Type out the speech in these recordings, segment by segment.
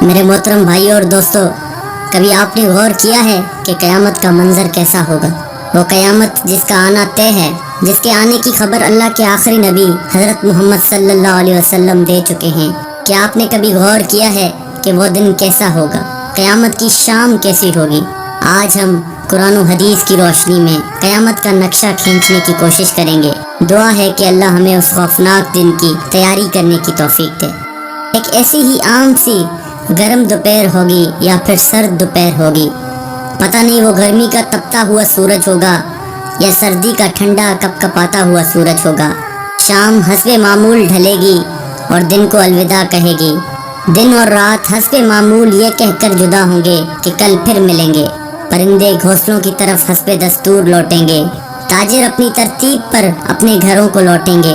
میرے محترم بھائیوں اور دوستوں، کبھی آپ نے غور کیا ہے کہ قیامت کا منظر کیسا ہوگا؟ وہ قیامت جس کا آنا طے ہے، جس کے آنے کی خبر اللہ کے آخری نبی حضرت محمد صلی اللہ علیہ وسلم دے چکے ہیں۔ کیا آپ نے کبھی غور کیا ہے کہ وہ دن کیسا ہوگا؟ قیامت کی شام کیسی ہوگی؟ آج ہم قرآن و حدیث کی روشنی میں قیامت کا نقشہ کھینچنے کی کوشش کریں گے۔ دعا ہے کہ اللہ ہمیں اس خوفناک دن کی تیاری کرنے کی توفیق دے۔ ایک ایسی ہی عام سی گرم دوپہر ہوگی یا پھر سرد دوپہر ہوگی، پتہ نہیں وہ گرمی کا تپتا ہوا سورج ہوگا یا سردی کا ٹھنڈا کپ کپاتا ہوا سورج ہوگا۔ شام حسب معمول ڈھلے گی اور دن کو الوداع کہے گی۔ دن اور رات حسب معمول یہ کہہ کر جدا ہوں گے کہ کل پھر ملیں گے۔ پرندے گھونسلوں کی طرف حسب دستور لوٹیں گے۔ تاجر اپنی ترتیب پر اپنے گھروں کو لوٹیں گے۔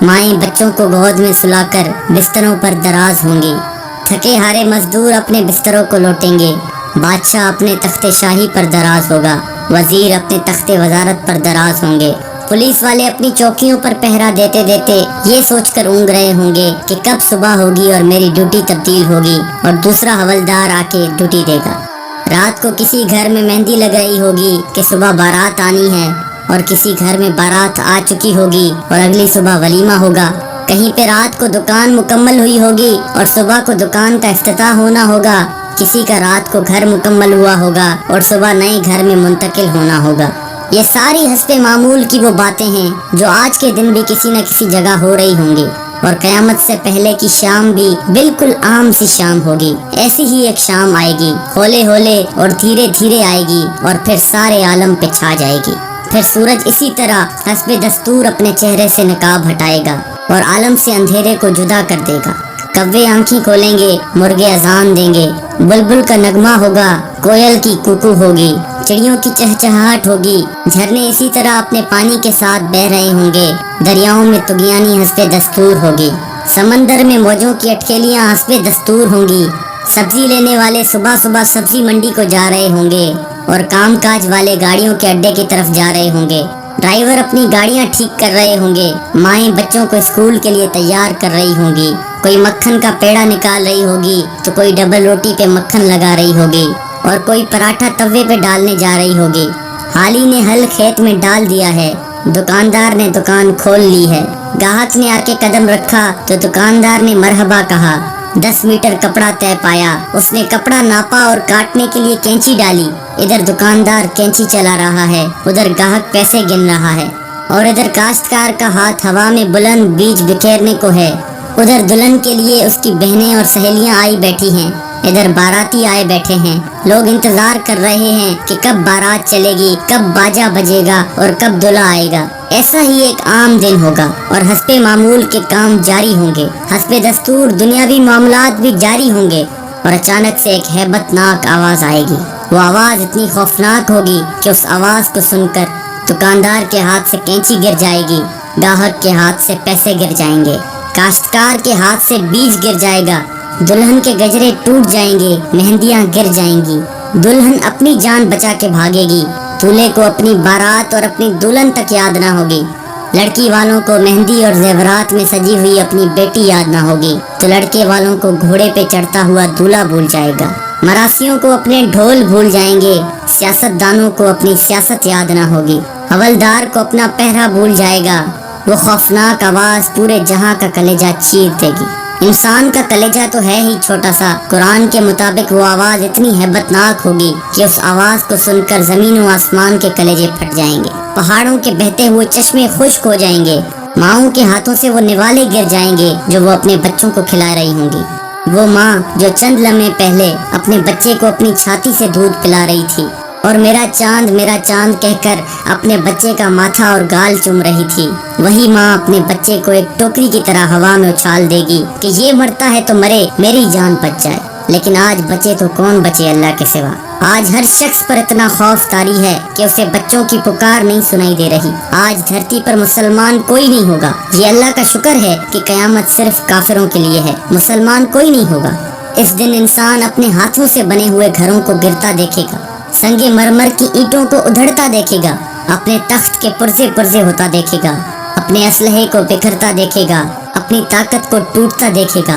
مائیں بچوں کو گود میں سلا کر بستروں پر دراز ہوں گی۔ تھکے ہارے مزدور اپنے بستروں کو لوٹیں گے۔ بادشاہ اپنے تخت شاہی پر دراز ہوگا۔ وزیر اپنے تخت وزارت پر دراز ہوں گے۔ پولیس والے اپنی چوکیوں پر پہرا دیتے دیتے یہ سوچ کر اونگ رہے ہوں گے کہ کب صبح ہوگی اور میری ڈیوٹی تبدیل ہوگی اور دوسرا حوالدار آ کے ڈیوٹی دے گا۔ رات کو کسی گھر میں مہندی لگ رہی ہوگی کہ صبح بارات آنی ہے، اور کسی گھر میں بارات آ چکی ہوگی اور اگلی صبح ولیمہ ہوگا۔ کہیں پہ رات کو دکان مکمل ہوئی ہوگی اور صبح کو دکان کا افتتاح ہونا ہوگا۔ کسی کا رات کو گھر مکمل ہوا ہوگا اور صبح نئے گھر میں منتقل ہونا ہوگا۔ یہ ساری حسب معمول کی وہ باتیں ہیں جو آج کے دن بھی کسی نہ کسی جگہ ہو رہی ہوں گی، اور قیامت سے پہلے کی شام بھی بالکل عام سی شام ہوگی۔ ایسی ہی ایک شام آئے گی، ہولے ہولے اور دھیرے دھیرے آئے گی اور پھر سارے عالم پہ چھا جائے گی۔ پھر سورج اسی طرح حسب دستور اپنے چہرے سے نقاب ہٹائے گا اور عالم سے اندھیرے کو جدا کر دے گا۔ کوے آنکھیں کھولیں گے، مرغے اذان دیں گے، بلبل کا نغمہ ہوگا، کوئل کی کوکو ہوگی، چڑیوں کی چہچہاہٹ ہوگی۔ جھرنے اسی طرح اپنے پانی کے ساتھ بہہ رہے ہوں گے۔ دریاؤں میں طغیانی حسب دستور ہوگی۔ سمندر میں موجوں کی اٹکیلیاں حسب دستور ہوں گی۔ سبزی لینے والے صبح صبح سبزی منڈی کو جا رہے ہوں گے اور کام کاج والے گاڑیوں کے اڈے کی طرف جا رہے ہوں گے۔ ڈرائیور اپنی گاڑیاں ٹھیک کر رہے ہوں گے۔ مائیں بچوں کو اسکول کے لیے تیار کر رہی ہوں گی۔ کوئی مکھن کا پیڑا نکال رہی ہوگی تو کوئی ڈبل روٹی پہ مکھن لگا رہی ہوگی، اور کوئی پراٹھا توے پہ ڈالنے جا رہی ہوگی۔ حالی نے ہل کھیت میں ڈال دیا ہے، دکاندار نے دکان کھول لی ہے۔ گاہک نے آ کے قدم رکھا تو دکاندار نے مرحبا کہا۔ 10 میٹر کپڑا طے پایا، اس نے کپڑا ناپا اور کاٹنے کے لیے کینچی ڈالی۔ ادھر دکاندار کینچی چلا رہا ہے، ادھر گاہک پیسے گن رہا ہے، اور ادھر کاشتکار کا ہاتھ ہوا میں بلند بیج بکھیرنے کو ہے۔ ادھر دلہن کے لیے اس کی بہنیں اور سہیلیاں آئی بیٹھی ہیں، ادھر باراتی آئے بیٹھے ہیں۔ لوگ انتظار کر رہے ہیں کہ کب بارات چلے گی، کب باجا بجے گا اور کب دلہا آئے گا۔ ایسا ہی ایک عام دن ہوگا اور حسب معمول کے کام جاری ہوں گے، حسب دستور دنیاوی معاملات بھی جاری ہوں گے، اور اچانک سے ایک ہیبت ناک آواز آئے گی۔ وہ آواز اتنی خوفناک ہوگی کہ اس آواز کو سن کر دکاندار کے ہاتھ سے کینچی گر جائے گی، گاہک کے ہاتھ سے پیسے گر جائیں گے، کاشتکار کے ہاتھ سے بیج گر جائے گا، دلہن کے گجرے ٹوٹ جائیں گے، مہندیاں گر جائیں گی، دلہن اپنی جان بچا کے بھاگے گی، دولہے کو اپنی بارات اور اپنی دلہن تک یاد نہ ہوگی، لڑکی والوں کو مہندی اور زیورات میں سجی ہوئی اپنی بیٹی یاد نہ ہوگی، تو لڑکے والوں کو گھوڑے پہ چڑھتا ہوا دولہا بھول جائے گا، مراسیوں کو اپنے ڈھول بھول جائیں گے، سیاست دانوں کو اپنی سیاست یاد نہ ہوگی، حوالدار کو اپنا پہرا بھول جائے گا۔ وہ خوفناک آواز پورے جہاں کا کلیجہ چیر دے گی۔ انسان کا کلیجہ تو ہے ہی چھوٹا سا، قرآن کے مطابق وہ آواز اتنی ہیبت ناک ہوگی کہ اس آواز کو سن کر زمین و آسمان کے کلیجے پھٹ جائیں گے، پہاڑوں کے بہتے ہوئے چشمے خشک ہو جائیں گے، ماؤں کے ہاتھوں سے وہ نوالے گر جائیں گے جو وہ اپنے بچوں کو کھلا رہی ہوں گی۔ وہ ماں جو چند لمحے پہلے اپنے بچے کو اپنی چھاتی سے دودھ پلا رہی تھی اور میرا چاند کہہ کر اپنے بچے کا ماتھا اور گال چوم رہی تھی، وہی ماں اپنے بچے کو ایک ٹوکری کی طرح ہوا میں اچھال دے گی کہ یہ مرتا ہے تو مرے، میری جان بچ جائے۔ لیکن آج بچے تو کون بچے اللہ کے سوا؟ آج ہر شخص پر اتنا خوف طاری ہے کہ اسے بچوں کی پکار نہیں سنائی دے رہی۔ آج دھرتی پر مسلمان کوئی نہیں ہوگا۔ یہ اللہ کا شکر ہے کہ قیامت صرف کافروں کے لیے ہے، مسلمان کوئی نہیں ہوگا۔ اس دن انسان اپنے ہاتھوں سے بنے ہوئے گھروں کو گرتا دیکھے گا، سنگ مرمر کی اینٹوں کو ادھڑتا دیکھے گا، اپنے تخت کے پرزے پرزے ہوتا دیکھے گا، اپنے اسلحے کو بکھرتا دیکھے گا، اپنی طاقت کو ٹوٹتا دیکھے گا،